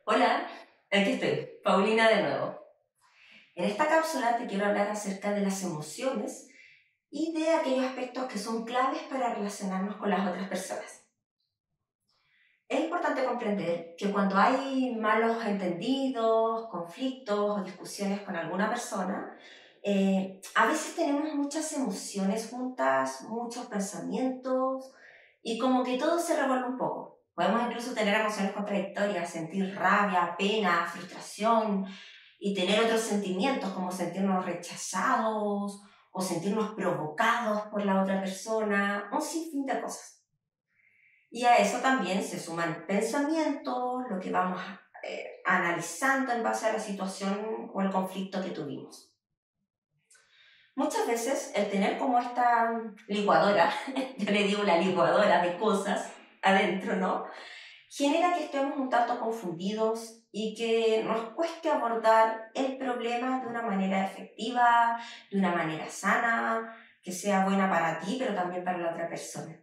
Hola, aquí estoy, Paulina de nuevo. En esta cápsula te quiero hablar acerca de las emociones y de aquellos aspectos que son claves para relacionarnos con las otras personas. Es importante comprender que cuando hay malos entendidos, conflictos o discusiones con alguna persona, a veces tenemos muchas emociones juntas, muchos pensamientos y como que todo se revuelve un poco. Podemos incluso tener emociones contradictorias, sentir rabia, pena, frustración y tener otros sentimientos como sentirnos rechazados o sentirnos provocados por la otra persona, un sinfín de cosas. Y a eso también se suman pensamientos, lo que vamos analizando en base a la situación o el conflicto que tuvimos. Muchas veces el tener como esta licuadora, yo le digo la licuadora de cosas adentro, ¿no? Genera que estemos un tanto confundidos y que nos cueste abordar el problema de una manera efectiva, de una manera sana, que sea buena para ti, pero también para la otra persona.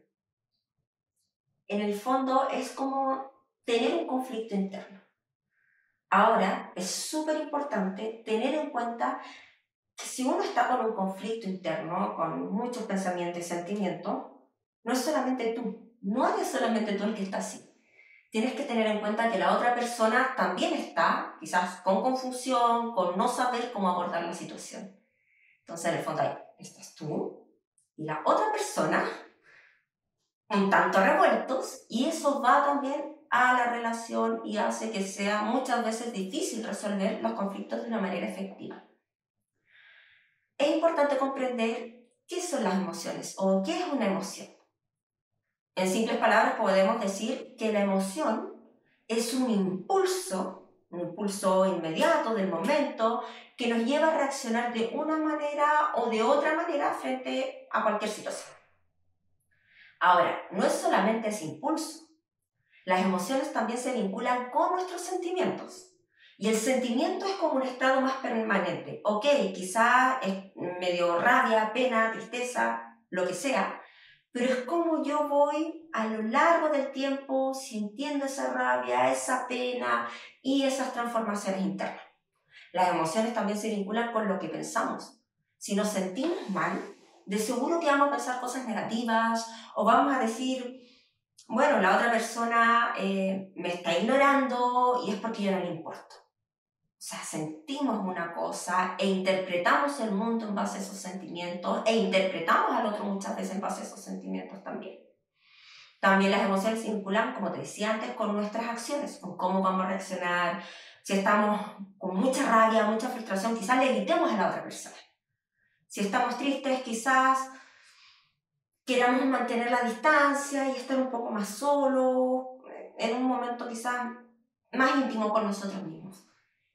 En el fondo es como tener un conflicto interno. Ahora, es súper importante tener en cuenta que si uno está con un conflicto interno, con muchos pensamientos y sentimientos, no es solamente tú, no eres solamente tú el que está así. Tienes que tener en cuenta que la otra persona también está, quizás con confusión, con no saber cómo abordar la situación. Entonces, en el fondo, ahí estás tú y la otra persona un tanto revueltos y eso va también a la relación y hace que sea muchas veces difícil resolver los conflictos de una manera efectiva. Es importante comprender qué son las emociones o qué es una emoción. En simples palabras podemos decir que la emoción es un impulso inmediato del momento que nos lleva a reaccionar de una manera o de otra manera frente a cualquier situación. Ahora, no es solamente ese impulso. Las emociones también se vinculan con nuestros sentimientos. Y el sentimiento es como un estado más permanente. Ok, quizá es medio rabia, pena, tristeza, lo que sea, pero es como yo voy a lo largo del tiempo sintiendo esa rabia, esa pena y esas transformaciones internas. Las emociones también se vinculan con lo que pensamos. Si nos sentimos mal, de seguro que vamos a pensar cosas negativas o vamos a decir, bueno, la otra persona me está ignorando y es porque yo no le importo. O sea, sentimos una cosa e interpretamos el mundo en base a esos sentimientos e interpretamos al otro muchas veces en base a esos sentimientos también. También las emociones se vinculan, como te decía antes, con nuestras acciones, con cómo vamos a reaccionar. Si estamos con mucha rabia, mucha frustración, quizás le gritemos a la otra persona. Si estamos tristes, quizás queramos mantener la distancia y estar un poco más solos, en un momento quizás más íntimo con nosotros mismos.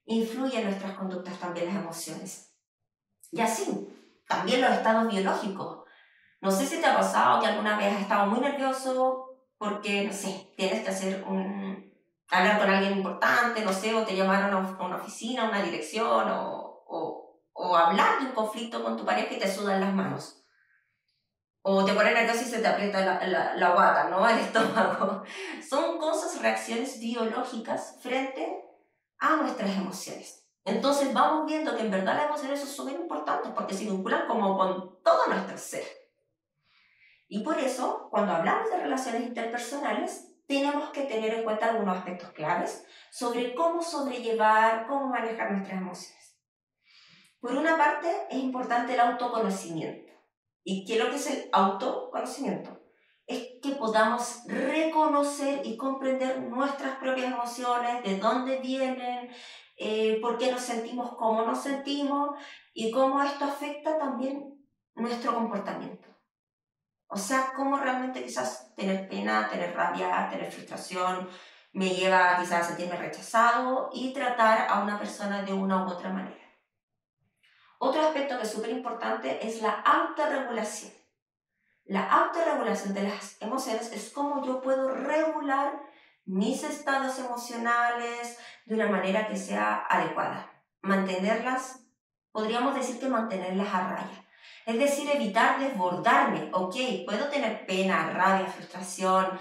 Influyen nuestras conductas también las emociones. Y así, también los estados biológicos. No sé si te ha pasado que alguna vez has estado muy nervioso porque, no sé, tienes que hablar con alguien importante, no sé, o te llamaron a una oficina, a una dirección, o hablar de un conflicto con tu pareja y te sudan las manos. O te pones nervioso y se te aprieta la guata, ¿no? El estómago. Son cosas, reacciones biológicas frente a nuestras emociones. Entonces vamos viendo que en verdad las emociones son súper importantes porque se vinculan como con todo nuestro ser. Y por eso, cuando hablamos de relaciones interpersonales, tenemos que tener en cuenta algunos aspectos claves sobre cómo sobrellevar, cómo manejar nuestras emociones. Por una parte, es importante el autoconocimiento. ¿Y qué es lo que es el autoconocimiento? Es que podamos reconocer y comprender nuestras propias emociones, de dónde vienen, por qué nos sentimos como nos sentimos y cómo esto afecta también nuestro comportamiento. O sea, cómo realmente quizás tener pena, tener rabia, tener frustración me lleva quizás a sentirme rechazado y tratar a una persona de una u otra manera. Otro aspecto que es súper importante es la autorregulación. La autorregulación de las emociones es cómo yo puedo regular mis estados emocionales de una manera que sea adecuada. Mantenerlas, podríamos decir que mantenerlas a raya. Es decir, evitar desbordarme. Ok, puedo tener pena, rabia, frustración,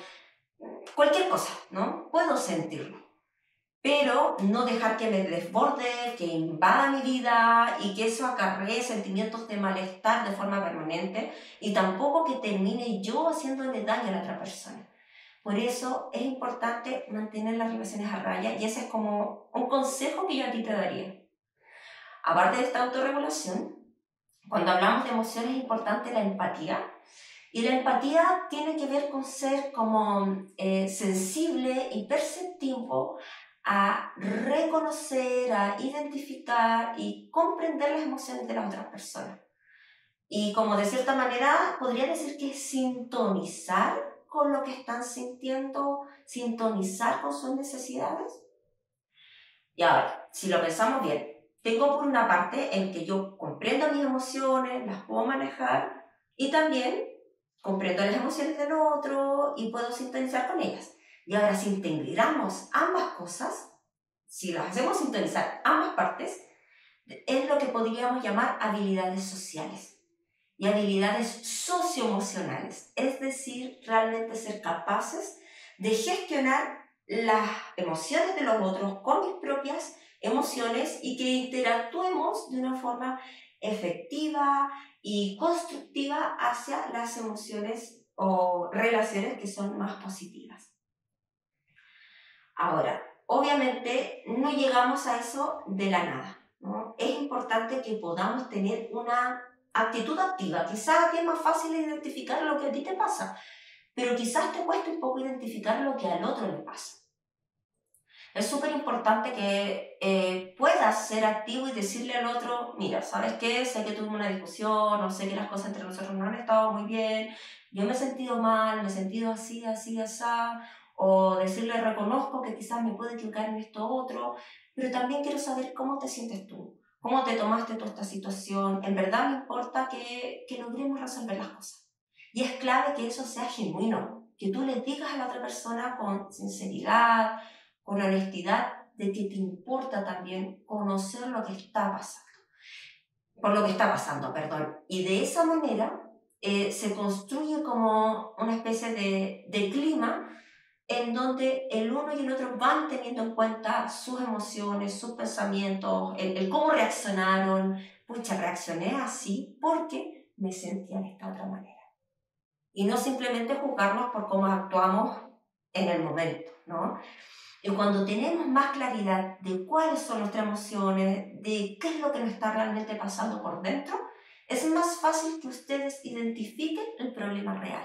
cualquier cosa, ¿no? Puedo sentirlo. pero no dejar que me desborde, que invada mi vida y que eso acarree sentimientos de malestar de forma permanente y tampoco que termine yo haciéndole daño a la otra persona. Por eso es importante mantener las relaciones a raya y ese es como un consejo que yo a ti te daría. Aparte de esta autorregulación, cuando hablamos de emociones es importante la empatía. Y la empatía tiene que ver con ser como sensible y perceptivo a reconocer, a identificar y comprender las emociones de las otras personas. Y como de cierta manera podría decir que es sintonizar con lo que están sintiendo, sintonizar con sus necesidades. Y ahora, si lo pensamos bien, tengo por una parte en que yo comprendo mis emociones, las puedo manejar y también comprendo las emociones del otro y puedo sintonizar con ellas. Y ahora, si integramos ambas cosas, si las hacemos sintonizar ambas partes, es lo que podríamos llamar habilidades sociales y habilidades socioemocionales, es decir, realmente ser capaces de gestionar las emociones de los otros con mis propias emociones y que interactuemos de una forma efectiva y constructiva hacia las emociones o relaciones que son más positivas. Ahora, obviamente no llegamos a eso de la nada, ¿no? Es importante que podamos tener una actitud activa. Quizás a ti es más fácil identificar lo que a ti te pasa, pero quizás te cueste un poco identificar lo que al otro le pasa. Es súper importante que puedas ser activo y decirle al otro, mira, ¿sabes qué? Sé que tuve una discusión, o sé que las cosas entre nosotros no han estado muy bien, yo me he sentido mal, me he sentido así, así, así, o decirle, reconozco que quizás me puedo equivocar en esto otro, pero también quiero saber cómo te sientes tú, cómo te tomaste tú esta situación, en verdad me importa que logremos resolver las cosas. Y es clave que eso sea genuino, que tú le digas a la otra persona con sinceridad, con honestidad, de que te importa también conocer lo que está pasando, por lo que está pasando, perdón. Y de esa manera se construye como una especie de clima en donde el uno y el otro van teniendo en cuenta sus emociones, sus pensamientos, el cómo reaccionaron. Pucha, reaccioné así porque me sentía de esta otra manera. Y no simplemente juzgarnos por cómo actuamos en el momento, ¿no? Y cuando tenemos más claridad de cuáles son nuestras emociones, de qué es lo que nos está realmente pasando por dentro, es más fácil que ustedes identifiquen el problema real.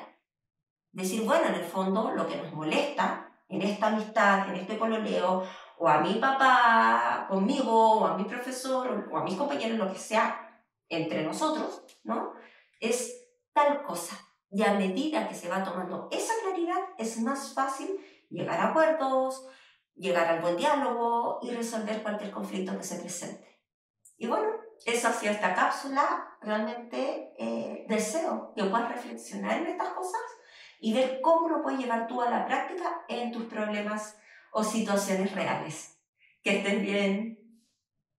Decir, bueno, en el fondo lo que nos molesta en esta amistad, en este pololeo, o a mi papá conmigo, o a mi profesor, o a mis compañeros, lo que sea, entre nosotros, ¿no? Es tal cosa. Y a medida que se va tomando esa claridad, es más fácil llegar a acuerdos, llegar al buen diálogo y resolver cualquier conflicto que se presente. Y bueno, esa ha sido esta cápsula. Realmente deseo que puedas reflexionar en estas cosas y ver cómo lo puedes llevar tú a la práctica en tus problemas o situaciones reales. Que estés bien.